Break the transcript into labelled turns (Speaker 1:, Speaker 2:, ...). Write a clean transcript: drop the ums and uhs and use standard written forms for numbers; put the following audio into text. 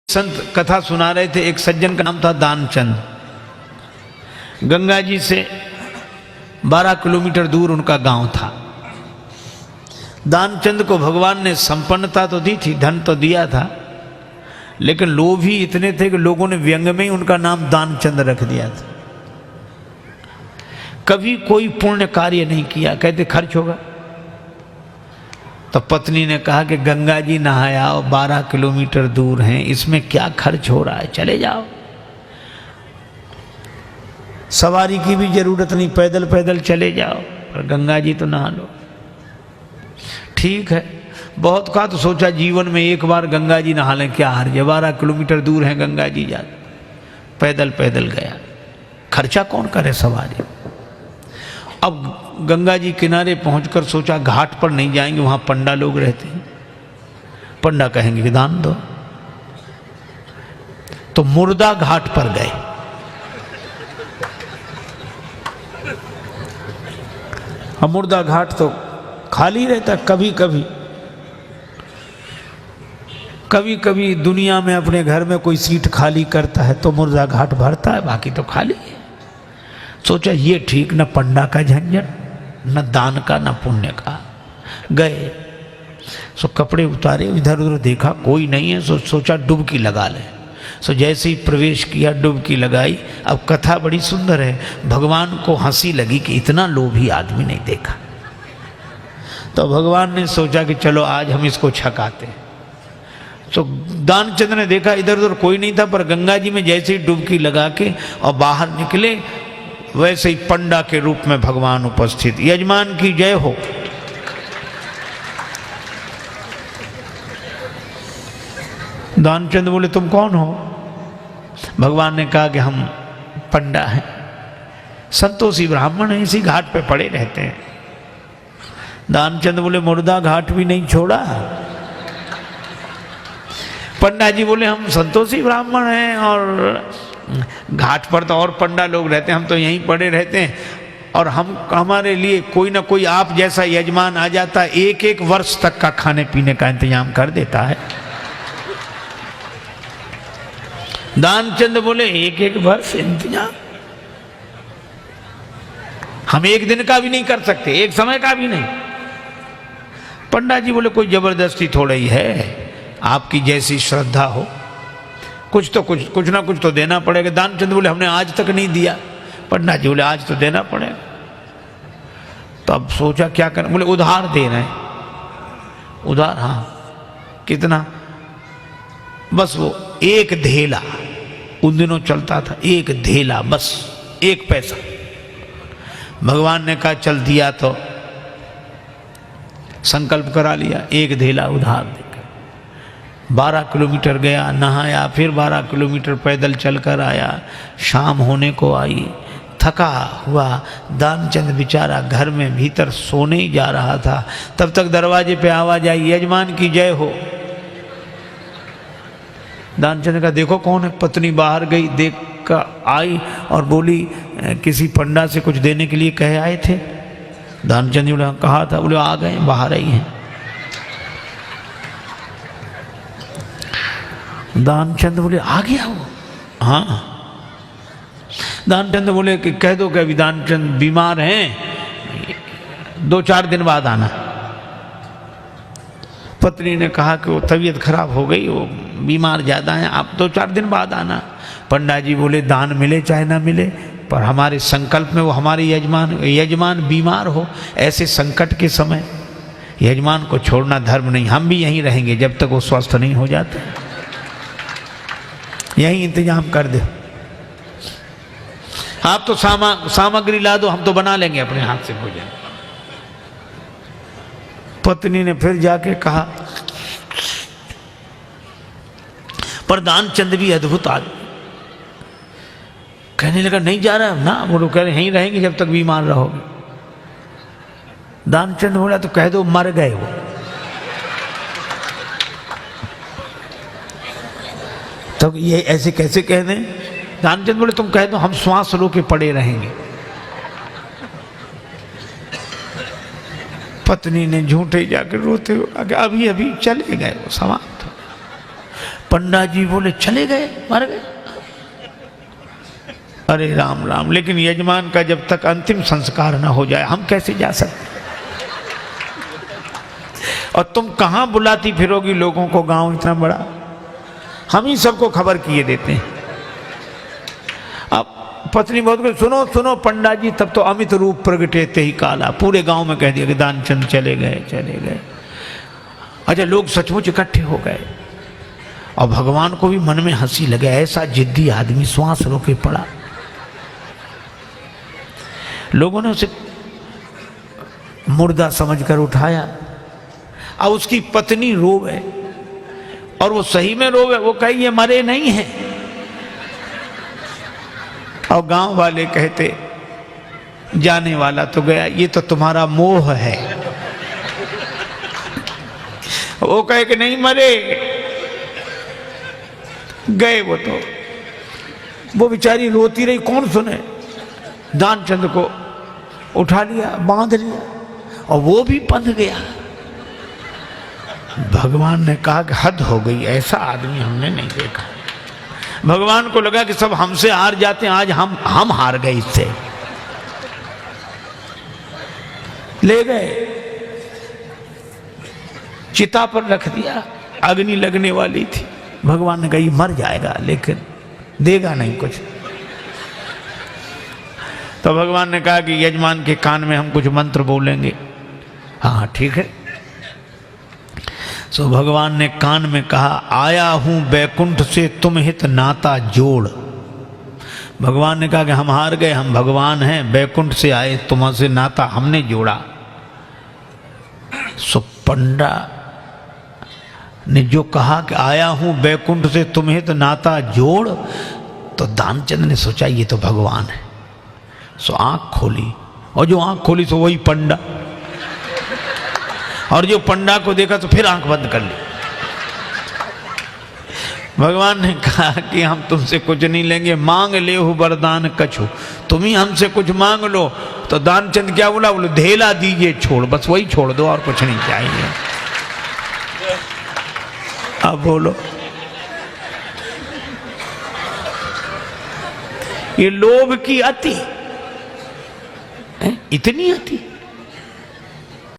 Speaker 1: संत कथा सुना रहे थे। एक सज्जन का नाम था दानचंद। गंगा जी से 12 किलोमीटर दूर उनका गांव था। दानचंद को भगवान ने संपन्नता तो दी थी, धन तो दिया था, लेकिन लोभ ही इतने थे कि लोगों ने व्यंग में ही उनका नाम दानचंद रख दिया था। कभी कोई पुण्य कार्य नहीं किया, कहते खर्च होगा। तो पत्नी ने कहा कि गंगा जी नहाया 12 किलोमीटर दूर हैं, इसमें क्या खर्च हो रहा है, चले जाओ। सवारी की भी जरूरत नहीं, पैदल पैदल चले जाओ, और गंगा जी तो नहा लो। ठीक है, बहुत कहा तो सोचा जीवन में एक बार गंगा जी नहा लें, क्या हर्ज है, 12 किलोमीटर दूर है गंगा जी, जा पैदल पैदल गया, खर्चा कौन करे सवारी। अब गंगा जी किनारे पहुंचकर सोचा घाट पर नहीं जाएंगे, वहां पंडा लोग रहते हैं, पंडा कहेंगे कि दान दो। तो मुर्दा घाट पर गए। अब मुर्दा घाट तो खाली रहता, कभी कभी दुनिया में अपने घर में कोई सीट खाली करता है तो मुर्दा घाट भरता है, बाकी तो खाली है। सोचा ये ठीक, न पंडा का झंझट, न दान का, न पुण्य का। गए सो कपड़े उतारे, इधर उधर देखा कोई नहीं है, सोचा डुबकी लगा ले। सो जैसे ही प्रवेश किया, डुबकी लगाई। अब कथा बड़ी सुंदर है, भगवान को हंसी लगी कि इतना लोभी आदमी नहीं देखा। तो भगवान ने सोचा कि चलो आज हम इसको छकाते हैं। तो दानचंद ने देखा इधर उधर कोई नहीं था, पर गंगा जी में जैसे ही डुबकी लगा के और बाहर निकले, वैसे ही पंडा के रूप में भगवान उपस्थित। यजमान की जय हो। दानचंद बोले तुम कौन हो? भगवान ने कहा कि हम पंडा हैं, संतोषी ब्राह्मण हैं, इसी घाट पे पड़े रहते हैं। दानचंद बोले मुर्दा घाट भी नहीं छोड़ा। पंडा जी बोले हम संतोषी ब्राह्मण हैं और घाट पर तो और पंडा लोग रहते हैं, हम तो यहीं पड़े रहते हैं, और हमारे लिए कोई ना कोई आप जैसा यजमान आ जाता है, 1-1 वर्ष तक का खाने पीने का इंतजाम कर देता है। दानचंद बोले 1-1 वर्ष इंतजाम? हम एक दिन का भी नहीं कर सकते, एक समय का भी नहीं। पंडा जी बोले कोई जबरदस्ती थोड़ा ही है, आपकी जैसी श्रद्धा हो, कुछ ना कुछ तो देना पड़ेगा। दानचंद बोले हमने आज तक नहीं दिया। पंडा जी बोले आज तो देना पड़ेगा। तो अब सोचा क्या करना, बोले उधार दे रहे हैं। उधार? हाँ। कितना? बस वो 1 धेला, उन दिनों चलता था, 1 धेला, बस 1 पैसा। भगवान ने कहा चल दिया, तो संकल्प करा लिया, 1 धेला उधार देकर 12 किलोमीटर गया, नहाया, फिर 12 किलोमीटर पैदल चलकर आया। शाम होने को आई, थका हुआ दानचंद बेचारा घर में भीतर सोने ही जा रहा था। तब तक दरवाजे पे आवाज आई, यजमान की जय हो। दानचंद का देखो कौन है। पत्नी बाहर गई, देख कर आई और बोली किसी पंडा से कुछ देने के लिए कहे आए थे? दानचंद जी बोले कहा था। बोले आ गए, बाहर आई हैं। दानचंद बोले आ गया वो? हाँ। दानचंद बोले कि कह दो कि अभी दानचंद बीमार हैं, 2-4 दिन बाद आना। पत्नी ने कहा कि वो तबीयत खराब हो गई, वो बीमार ज़्यादा हैं, आप 2-4 दिन बाद आना। पंडा जी बोले दान मिले चाहे ना मिले, पर हमारे संकल्प में वो हमारे यजमान बीमार हो, ऐसे संकट के समय यजमान को छोड़ना धर्म नहीं। हम भी यहीं रहेंगे जब तक वो स्वस्थ नहीं हो जाते, यहीं इंतजाम कर दे। आप तो सामग्री ला दो, हम तो बना लेंगे अपने हाथ से भोजन। पत्नी ने फिर जाके कहा, पर दानचंद भी अद्भुत आदमी, कहने लगा नहीं जा रहा ना। बोलो कह रहे यहीं रहेंगे जब तक बीमार रहोगे। दानचंद बोला तो कह दो मर गए वो। तो ये ऐसे कैसे कह दें? दानचंद बोले तुम कह दो हम श्वास रो के पड़े रहेंगे। पत्नी ने झूठे जाकर रोते हुए अभी चले गए, वो समाप्त। पंडा जी बोले चले गए, मर गए। अरे राम राम, लेकिन यजमान का जब तक अंतिम संस्कार ना हो जाए हम कैसे जा सकते? और तुम कहां बुलाती फिरोगी लोगों को, गांव इतना बड़ा, हम ही सबको खबर किए देते हैं। अब पत्नी बहुत कुछ, सुनो सुनो पंडा जी, तब तो अमित रूप प्रगटे ते ही काला, पूरे गांव में कह दिया कि दानचंद चले गए चले गए। अच्छा, लोग सचमुच इकट्ठे हो गए और भगवान को भी मन में हंसी लगे, ऐसा जिद्दी आदमी श्वास रोके पड़ा। लोगों ने उसे मुर्दा समझकर उठाया। अब उसकी पत्नी रोवे, और वो सही में रोवे, वो कहे ये मरे नहीं हैं। और गांव वाले कहते जाने वाला तो गया, ये तो तुम्हारा मोह है। वो कहे कि नहीं मरे, गए वो तो। वो बेचारी रोती रही, कौन सुने। दानचंद को उठा लिया, बांध लिया, और वो भी बंध गया। भगवान ने कहा कि हद हो गई, ऐसा आदमी हमने नहीं देखा। भगवान को लगा कि सब हमसे हार जाते हैं, आज हम हार गए इससे। ले गए, चिता पर रख दिया, अग्नि लगने वाली थी। भगवान ने कहा ये मर जाएगा लेकिन देगा नहीं कुछ। तो भगवान ने कहा कि यजमान के कान में हम कुछ मंत्र बोलेंगे। हाँ ठीक है। सो भगवान ने कान में कहा, आया हूं बैकुंठ से तुम हित नाता जोड़। भगवान ने कहा कि हम हार गए, हम भगवान हैं, बैकुंठ से आए, तुमसे नाता हमने जोड़ा। सो पंडा ने जो कहा कि आया हूं बैकुंठ से तुम हित नाता जोड़, तो दानचंद ने सोचा ये तो भगवान है। सो आंख खोली, और जो आंख खोली तो वही पंडा, और जो पंडा को देखा तो फिर आंख बंद कर ली। भगवान ने कहा कि हम तुमसे कुछ नहीं लेंगे, मांग ले हो वरदान कछु, तुम ही हमसे कुछ मांग लो। तो दानचंद क्या बोला, बोले धेला दीजिए छोड़, बस वही छोड़ दो और कुछ नहीं चाहिए। अब बोलो, ये लोभ की अति, इतनी अति।